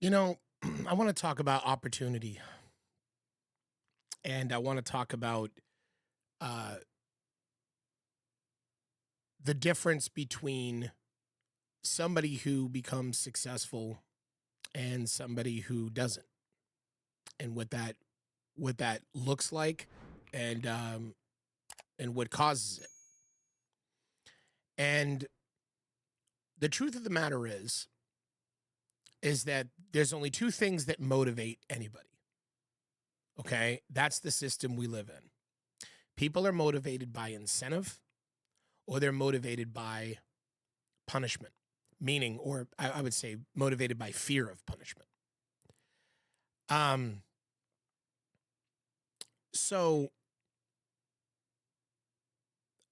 You know, I want to talk about opportunity and I want to talk about uh, the difference between somebody who becomes successful and somebody who doesn't, and what that looks like, and what causes it. And the truth of the matter is that there's only two things that motivate anybody. Okay, that's the system we live in. People are motivated by incentive, or they're motivated by punishment, meaning, or I would say, motivated by fear of punishment. Um, so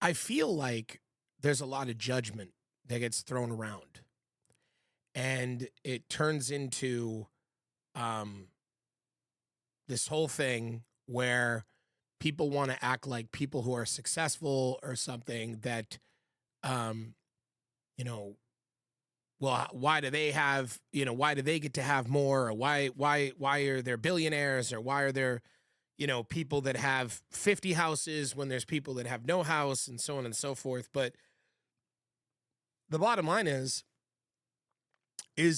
I feel like there's a lot of judgment that gets thrown around, and it turns into um, this whole thing where people want to act like people who are successful or something that, um, you know, well, why do they have, why do they get to have more, or why are there billionaires, or why are there, people that have 50 houses when there's people that have no house, and so on and so forth. But the bottom line is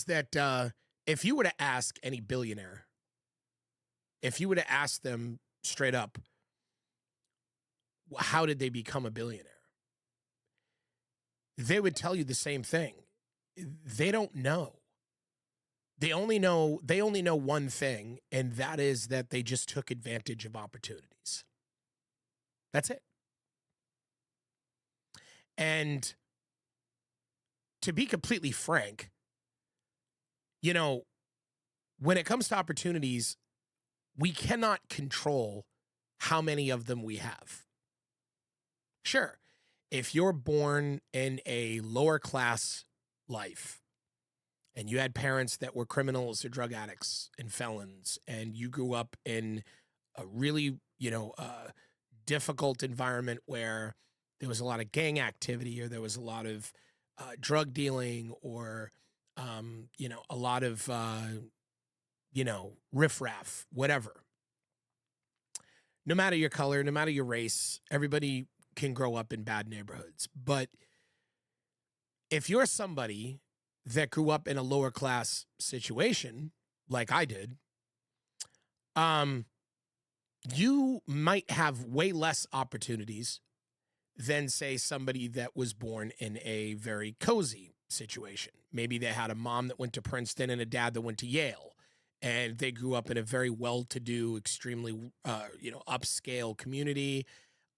that if you were to ask any billionaire, if you were to ask them straight up, how did they become a billionaire? They would tell you the same thing. They don't know. They only know one thing, and that is that they just took advantage of opportunities. That's it. And to be completely frank, you know, when it comes to opportunities, we cannot control how many of them we have. Sure, if you're born in a lower class life and you had parents that were criminals or drug addicts and felons, and you grew up in a really, difficult environment where there was a lot of gang activity, or there was a lot of drug dealing, or, a lot of, riffraff, whatever. No matter your color, no matter your race, everybody can grow up in bad neighborhoods. But if you're somebody that grew up in a lower class situation, like I did, um, you might have way less opportunities than, say, somebody that was born in a very cozy situation. Maybe they had a mom that went to Princeton and a dad that went to Yale, and they grew up in a very well-to-do, extremely, upscale community,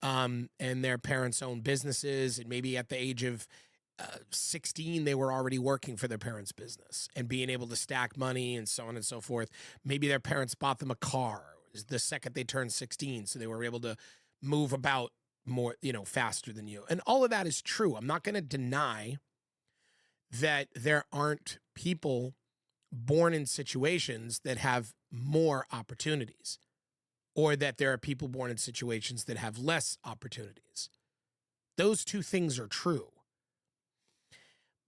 and their parents owned businesses, and maybe at the age of 16, they were already working for their parents' business and being able to stack money and so on and so forth. Maybe their parents bought them a car the second they turned 16, so they were able to move about more, faster than you. And all of that is true. I'm not going to deny that there aren't people born in situations that have more opportunities, or that there are people born in situations that have less opportunities. Those two things are true.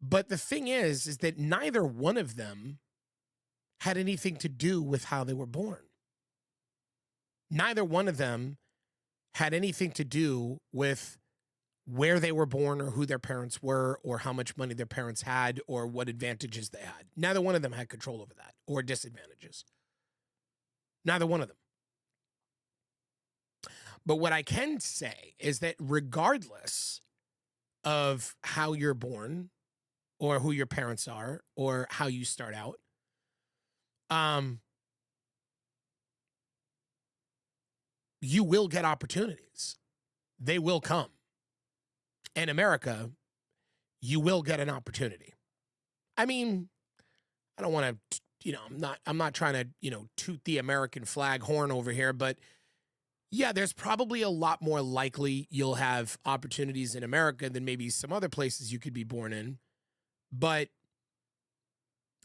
But the thing is that neither one of them had anything to do with how they were born. Neither one of them had anything to do with where they were born, or who their parents were, or how much money their parents had, or what advantages they had. Neither one of them had control over that, or disadvantages. Neither one of them. But what I can say is that regardless of how you're born, or who your parents are, or how you start out, you will get opportunities. They will come. In America, you will get an opportunity. I mean, I don't want to, I'm not trying to, toot the American flag horn over here, but yeah, there's probably a lot more likely you'll have opportunities in America than maybe some other places you could be born in. But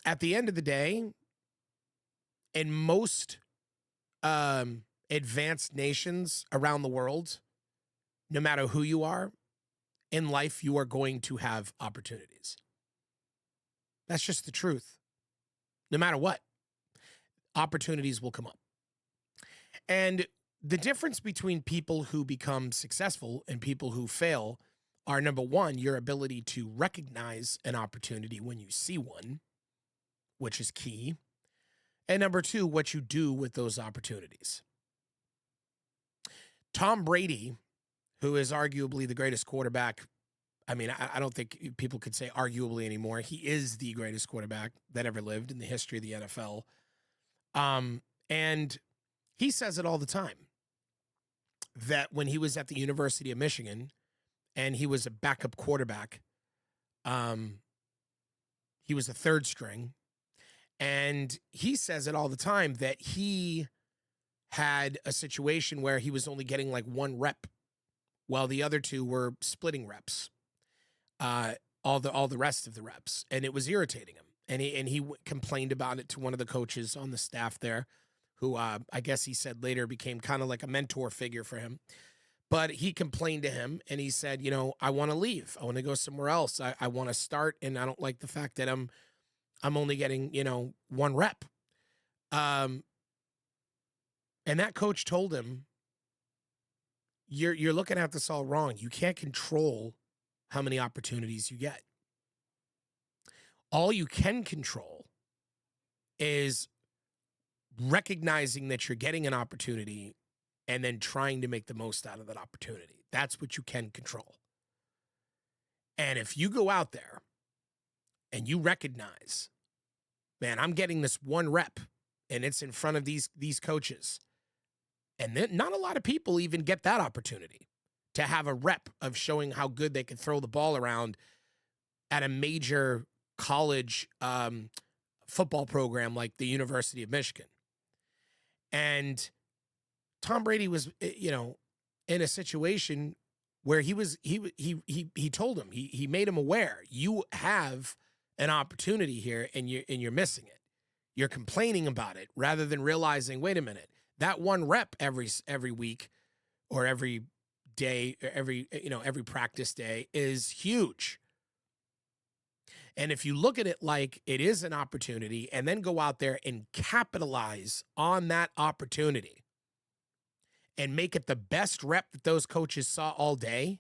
at the end of the day, in most advanced nations around the world, no matter who you are in life, you are going to have opportunities. That's just the truth, no matter what. opportunities will come up. And the difference between people who become successful and people who fail are, number one, your ability to recognize an opportunity when you see one, which is key. And number two, what you do with those opportunities. Tom Brady, who is arguably the greatest quarterback. I mean, I don't think people could say arguably anymore. He is the greatest quarterback that ever lived in the history of the NFL. And he says it all the time that when he was at the University of Michigan and he was a backup quarterback, he was a third string. And he says it all the time that he had a situation where he was only getting like one rep while the other two were splitting reps, all the rest of the reps. And it was irritating him. And he complained about it to one of the coaches on the staff there, who I guess he said later became kind of like a mentor figure for him. But he complained to him and he said, I want to leave. I want to go somewhere else. I want to start. And I don't like the fact that I'm only getting, one rep. And that coach told him, you're looking at this all wrong. You can't control how many opportunities you get. All you can control is recognizing that you're getting an opportunity and then trying to make the most out of that opportunity. That's what you can control. And if you go out there and you recognize, man, I'm getting this one rep and it's in front of these coaches. And then not a lot of people even get that opportunity to have a rep of showing how good they can throw the ball around at a major college football program like the University of Michigan. And Tom Brady was, in a situation where he told him, he made him aware, you have an opportunity here and you're missing it. You're complaining about it rather than realizing, wait a minute, that one rep every week or every day, or every practice day is huge. And if you look at it like it is an opportunity and then go out there and capitalize on that opportunity and make it the best rep that those coaches saw all day,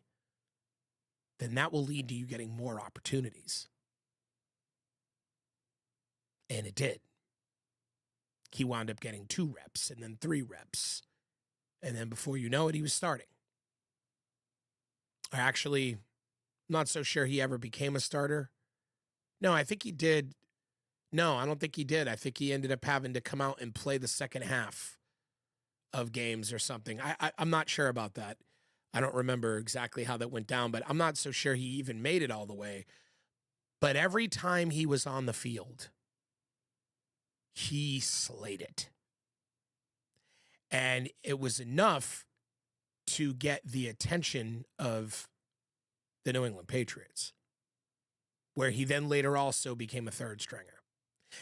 then that will lead to you getting more opportunities. And it did. He wound up getting 2 reps and then 3 reps. And then before you know it, he was starting. Actually, not so sure he ever became a starter. No, I think he did. No, I don't think he did. I think he ended up having to come out and play the second half of games or something. I'm not sure about that. I don't remember exactly how that went down, but I'm not so sure he even made it all the way. But every time he was on the field, he slayed it. And it was enough to get the attention of the New England Patriots, where he then later also became a third stringer.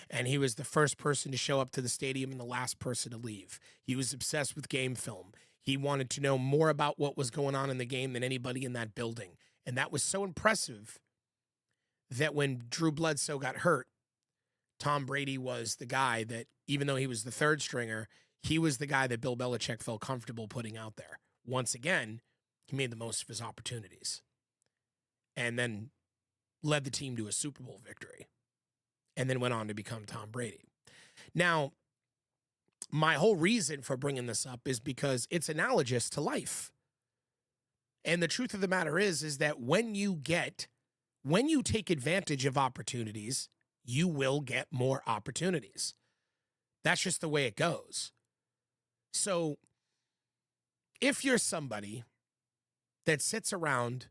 And he was the first person to show up to the stadium and the last person to leave. He was obsessed with game film. He wanted to know more about what was going on in the game than anybody in that building. And that was so impressive that when Drew Bledsoe got hurt, Tom Brady was the guy that, even though he was the third stringer, he was the guy that Bill Belichick felt comfortable putting out there. Once again, he made the most of his opportunities and then led the team to a Super Bowl victory and then went on to become Tom Brady. Now, my whole reason for bringing this up is because it's analogous to life. And the truth of the matter is that when you take advantage of opportunities, you will get more opportunities. That's just the way it goes. So if you're somebody that sits around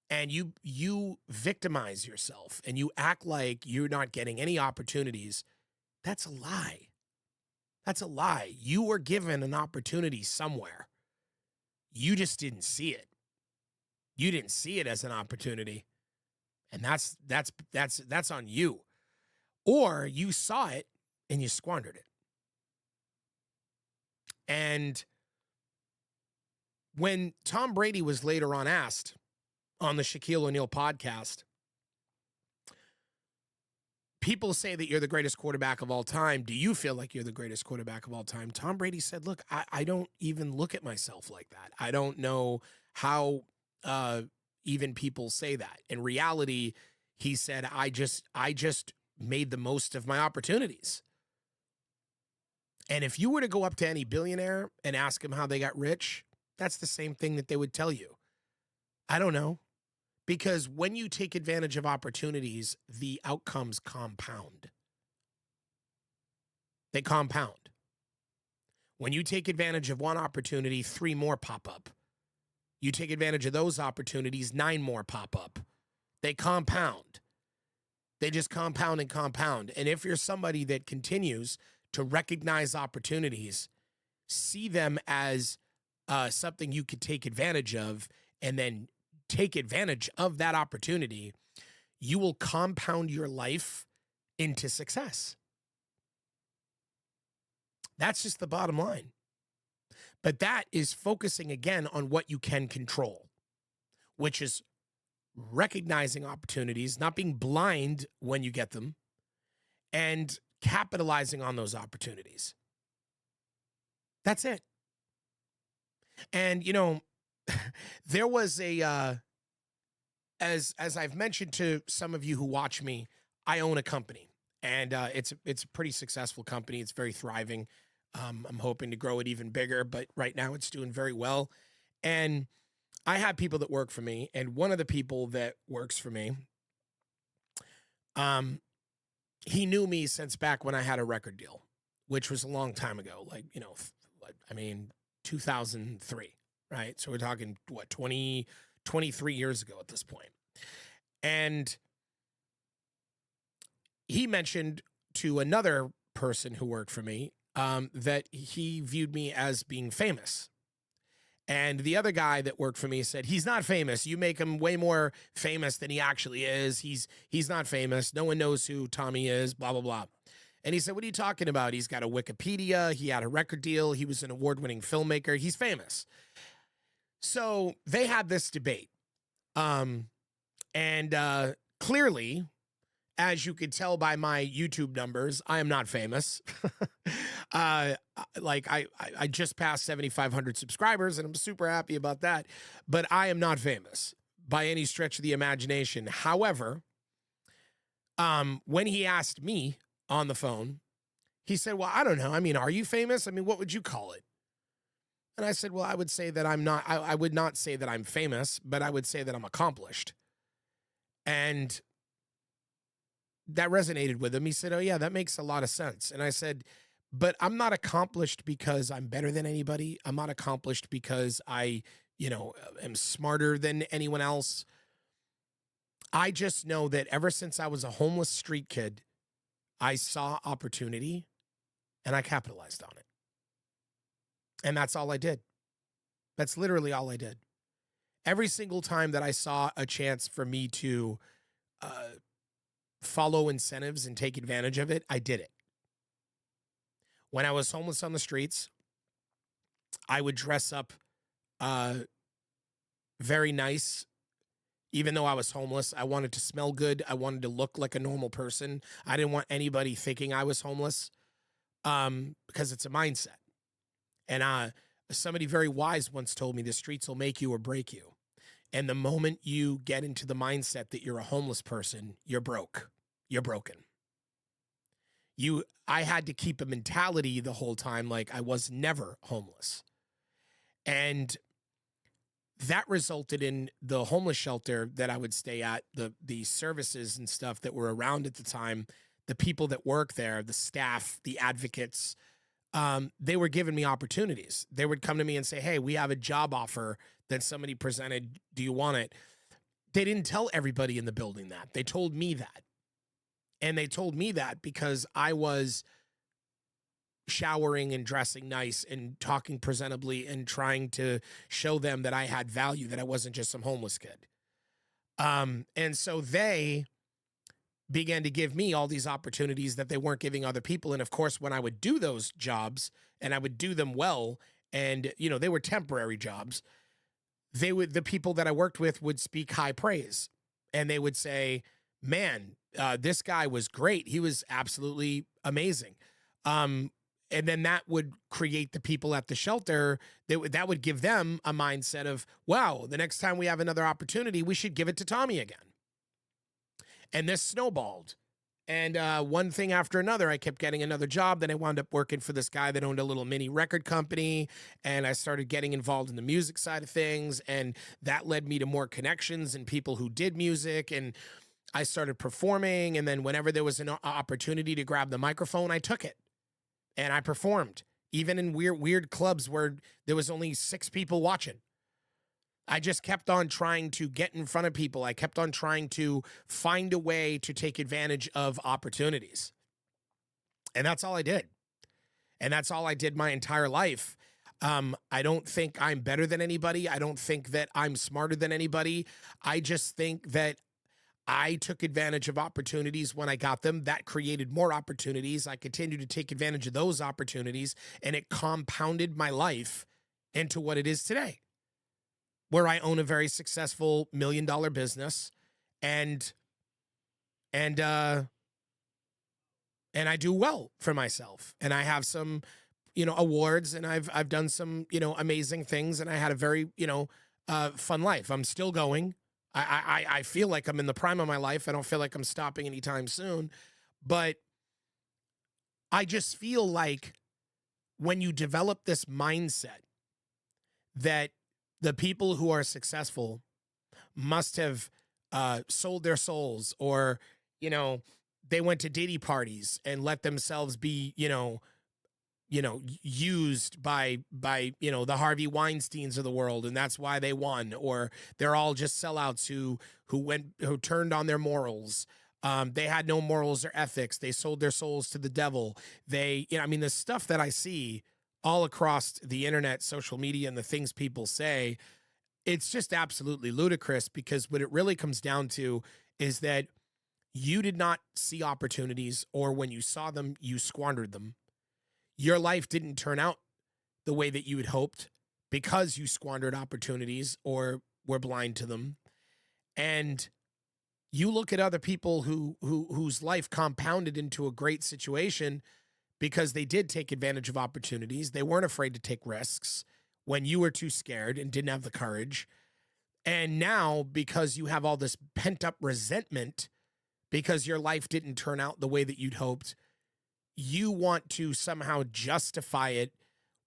and you victimize yourself and you act like you're not getting any opportunities, that's a lie. That's a lie. You were given an opportunity somewhere. You just didn't see it. You didn't see it as an opportunity. And that's on you. Or you saw it and you squandered it. And when Tom Brady was later on asked on the Shaquille O'Neal podcast, People say that you're the greatest quarterback of all time. Do you feel like you're the greatest quarterback of all time? Tom Brady said, look, I don't even look at myself like that. I don't know how even people say that. In reality, he said, I just made the most of my opportunities. And if you were to go up to any billionaire and ask them how they got rich, that's the same thing that they would tell you. I don't know. Because when you take advantage of opportunities, the outcomes compound. They compound. When you take advantage of one opportunity, 3 more pop up. You take advantage of those opportunities, 9 more pop up. They compound. They just compound and compound. And if you're somebody that continues to recognize opportunities, see them as something you could take advantage of, and then take advantage of that opportunity, you will compound your life into success. That's just the bottom line. But that is focusing again on what you can control, which is recognizing opportunities, not being blind when you get them, and capitalizing on those opportunities. That's it. And, you know, there was a, as I've mentioned to some of you who watch me, I own a company, and it's a pretty successful company. It's very thriving. I'm hoping to grow it even bigger, but right now it's doing very well. And I have people that work for me, and one of the people that works for me, he knew me since back when I had a record deal, which was a long time ago, like, you know, 2003, right? So we're talking, what, 23 years ago at this point. And he mentioned to another person who worked for me that he viewed me as being famous. And the other guy that worked for me said, he's not famous. You make him way more famous than he actually is. He's not famous. No one knows who Tommy is, blah, blah, blah. And he said, what are you talking about? He's got a Wikipedia. He had a record deal. He was an award-winning filmmaker. He's famous. So they had this debate. Clearly, as you could tell by my YouTube numbers, I am not famous. I just passed 7,500 subscribers, and I'm super happy about that. But I am not famous by any stretch of the imagination. However, when he asked me on the phone, he said, well, I don't know. I mean, are you famous? I mean, what would you call it? And I said, well, I would say that I'm not, I would not say that I'm famous, but I would say that I'm accomplished. And that resonated with him. He said, oh, yeah, that makes a lot of sense. And I said, but I'm not accomplished because I'm better than anybody. I'm not accomplished because I, am smarter than anyone else. I just know that ever since I was a homeless street kid, I saw opportunity and I capitalized on it. And that's all I did. That's literally all I did. Every single time that I saw a chance for me to follow incentives and take advantage of it, I did it. When I was homeless on the streets, I would dress up very nice. Even though I was homeless, I wanted to smell good. I wanted to look like a normal person. I didn't want anybody thinking I was homeless because it's a mindset. And somebody very wise once told me the streets will make you or break you. And the moment you get into the mindset that you're a homeless person, you're broke. You're broken. I had to keep a mentality the whole time like I was never homeless. And that resulted in the homeless shelter that I would stay at, the services and stuff that were around at the time, the people that work there, the staff, the advocates, they were giving me opportunities. They would come to me and say, hey, we have a job offer that somebody presented. Do you want it? They didn't tell everybody in the building that. They told me that. And they told me that because I was showering and dressing nice and talking presentably and trying to show them that I had value, that I wasn't just some homeless kid. And so they began to give me all these opportunities that they weren't giving other people. And of course, when I would do those jobs and I would do them well, and they were temporary jobs, the people that I worked with would speak high praise. And they would say, man, this guy was great. He was absolutely amazing. Um, and then that would create the people at the shelter that would give them a mindset of, wow, the next time we have another opportunity, we should give it to Tommy again. And this snowballed. And one thing after another, I kept getting another job. Then I wound up working for this guy that owned a little mini record company. And I started getting involved in the music side of things. And that led me to more connections and people who did music. And I started performing. And then whenever there was an opportunity to grab the microphone, I took it. And I performed, even in weird clubs where there was only 6 people watching. I just kept on trying to get in front of people. I kept on trying to find a way to take advantage of opportunities. And that's all I did. And that's all I did my entire life. I don't think I'm better than anybody. I don't think that I'm smarter than anybody. I just think that I took advantage of opportunities when I got them. That created more opportunities. I continued to take advantage of those opportunities, and it compounded my life into what it is today, where I own a very successful $1 million business, and I do well for myself, and I have some, awards, and I've done some, amazing things, and I had a very, fun life. I'm still going. I feel like I'm in the prime of my life. I don't feel like I'm stopping anytime soon, but I just feel like when you develop this mindset that the people who are successful must have sold their souls, or, they went to ditty parties and let themselves be, used by the Harvey Weinsteins of the world, and that's why they won, or they're all just sellouts who turned on their morals. They had no morals or ethics. They sold their souls to the devil. The stuff that I see all across the internet, social media, and the things people say, it's just absolutely ludicrous, because what it really comes down to is that you did not see opportunities, or when you saw them, you squandered them. Your life didn't turn out the way that you had hoped because you squandered opportunities or were blind to them. And you look at other people whose life compounded into a great situation because they did take advantage of opportunities. They weren't afraid to take risks when you were too scared and didn't have the courage. And now, because you have all this pent up resentment because your life didn't turn out the way that you'd hoped, you want to somehow justify it.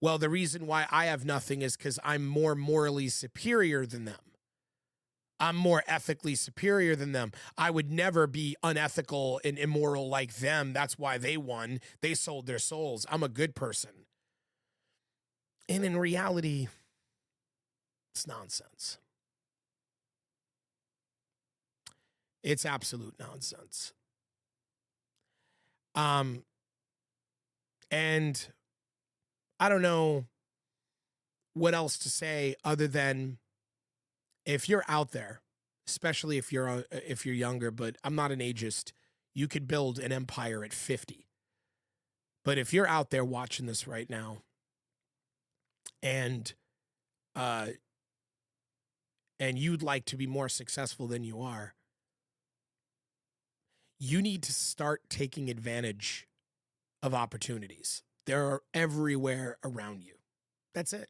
Well, the reason why I have nothing is because I'm more morally superior than them. I'm more ethically superior than them. I would never be unethical and immoral like them. That's why they won. They sold their souls. I'm a good person. And in reality, it's nonsense. It's absolute nonsense. And I don't know what else to say other than, if you're out there, especially if you're younger, but I'm not an ageist, you could build an empire at 50. But if you're out there watching this right now, and uh and you'd like to be more successful than you are, you need to start taking advantage of opportunities. They're everywhere around you. That's it.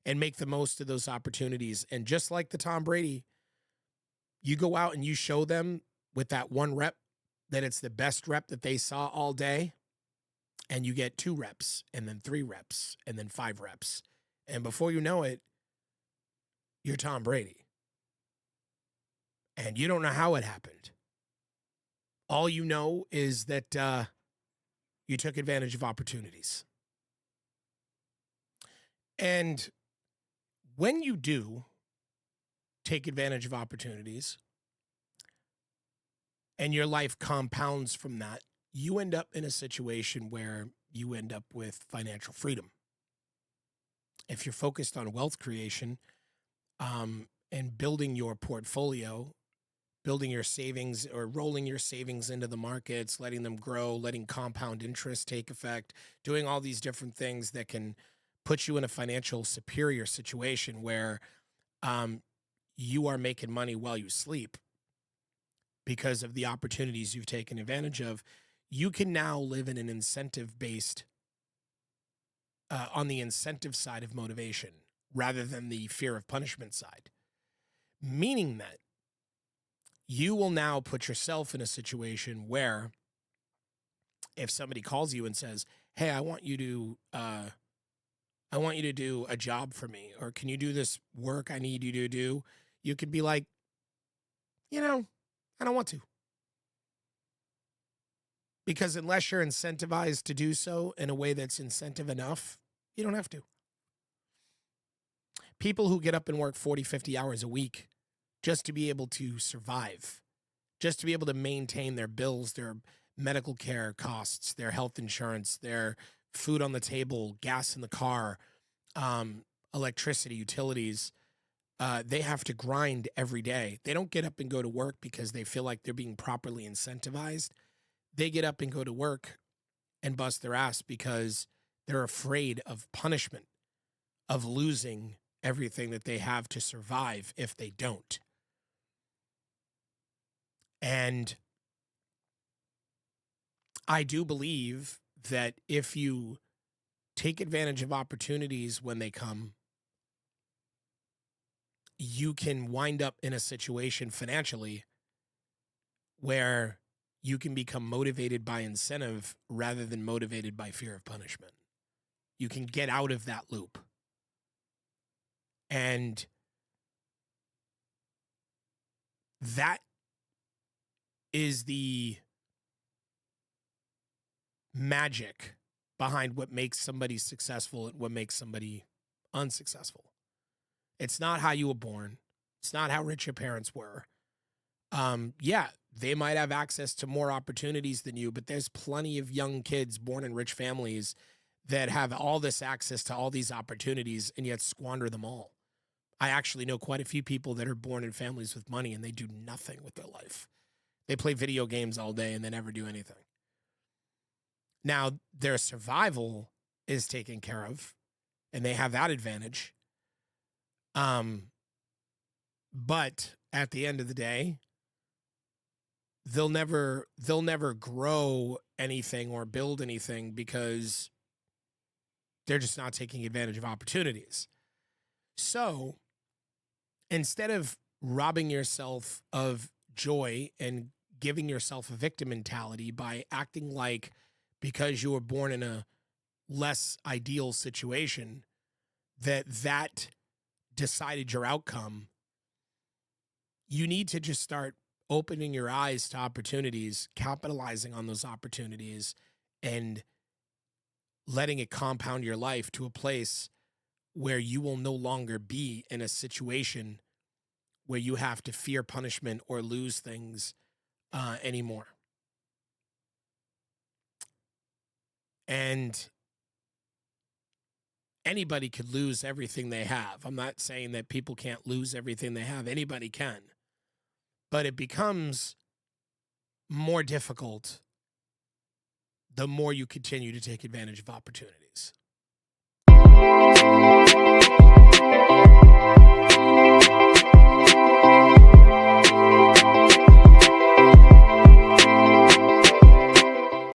And make the most of those opportunities. And just like the Tom Brady, you go out and you show them with that one rep that it's the best rep that they saw all day, and you get 2 reps, and then 3 reps, and then 5 reps. And before you know it, you're Tom Brady. And you don't know how it happened. All you know is that you took advantage of opportunities. And when you do take advantage of opportunities and your life compounds from that, you end up in a situation where you end up with financial freedom. If you're focused on wealth creation, and building your portfolio, building your savings, or rolling your savings into the markets, letting them grow, letting compound interest take effect, doing all these different things that can put you in a financial superior situation where you are making money while you sleep, because of the opportunities you've taken advantage of, you can now live in an incentive based, on the incentive side of motivation rather than the fear of punishment side. Meaning that you will now put yourself in a situation where if somebody calls you and says, "Hey, I want you to do a job for me, or can you do this work I need you to do?" You could be like, you know, I don't want to. Because unless you're incentivized to do so in a way that's incentive enough, you don't have to. People who get up and work 40, 50 hours a week just to be able to survive, just to be able to maintain their bills, their medical care costs, their health insurance, their food on the table, gas in the car, um, electricity, utilities, they have to grind every day. They don't get up and go to work because they feel like they're being properly incentivized. They get up and go to work and bust their ass because they're afraid of punishment, of losing everything that they have to survive if they don't. And I do believe that if you take advantage of opportunities when they come, you can wind up in a situation financially where you can become motivated by incentive rather than motivated by fear of punishment. You can get out of that loop. And that is the magic behind what makes somebody successful and what makes somebody unsuccessful. It's not how you were born. It's not how rich your parents were. Yeah, they might have access to more opportunities than you, but there's plenty of young kids born in rich families that have all this access to all these opportunities and yet squander them all. I actually know quite a few people that are born in families with money and they do nothing with their life. They play video games all day and they never do anything. Now, their survival is taken care of and they have that advantage. But at the end of the day, they'll never grow anything or build anything because they're just not taking advantage of opportunities. So instead of robbing yourself of joy and giving yourself a victim mentality by acting like because you were born in a less ideal situation that decided your outcome, you need to just start opening your eyes to opportunities, capitalizing on those opportunities, and letting it compound your life to a place where you will no longer be in a situation where you have to fear punishment or lose things anymore. And anybody could lose everything they have. I'm not saying that people can't lose everything they have. Anybody can. But it becomes more difficult the more you continue to take advantage of opportunity.